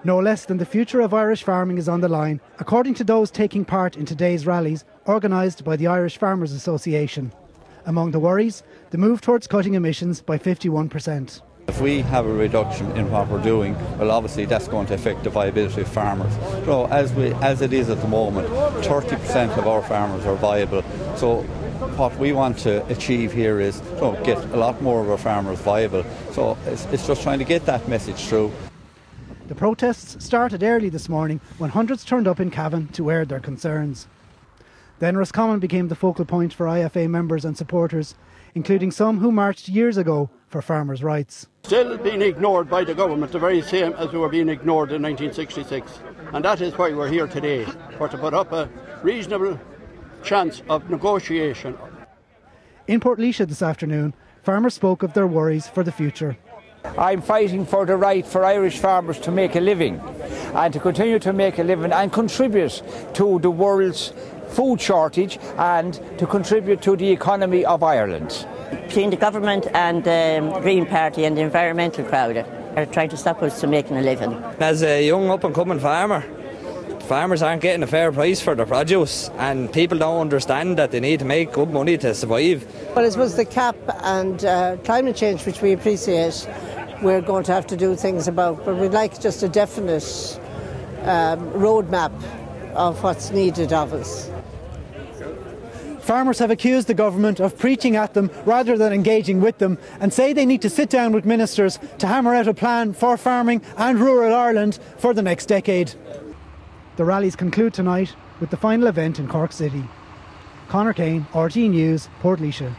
No less than the future of Irish farming is on the line, according to those taking part in today's rallies organised by the Irish Farmers Association. Among the worries, the move towards cutting emissions by 51%. If we have a reduction in what we're doing, well, obviously that's going to affect the viability of farmers. So as it is at the moment, 30% of our farmers are viable. So what we want to achieve here is get a lot more of our farmers viable. So it's just trying to get that message through. The protests started early this morning when hundreds turned up in Cavan to air their concerns. Then Roscommon became the focal point for IFA members and supporters, including some who marched years ago for farmers' rights. Still being ignored by the government, the very same as we were being ignored in 1966. And that is why we're here today, for to put up a reasonable chance of negotiation. In Portlaoise this afternoon, farmers spoke of their worries for the future. I'm fighting for the right for Irish farmers to make a living and to continue to make a living and contribute to the world's food shortage and to contribute to the economy of Ireland. Between the government and the Green Party and the environmental crowd are trying to stop us from making a living. As a young up-and-coming farmer, farmers aren't getting a fair price for their produce and people don't understand that they need to make good money to survive. Well, it was the CAP and climate change, which we appreciate, we're going to have to do things about, but we'd like just a definite roadmap of what's needed of us. Farmers have accused the government of preaching at them rather than engaging with them and say they need to sit down with ministers to hammer out a plan for farming and rural Ireland for the next decade. The rallies conclude tonight with the final event in Cork City. Conor Kane, RTÉ News, Portlaoise.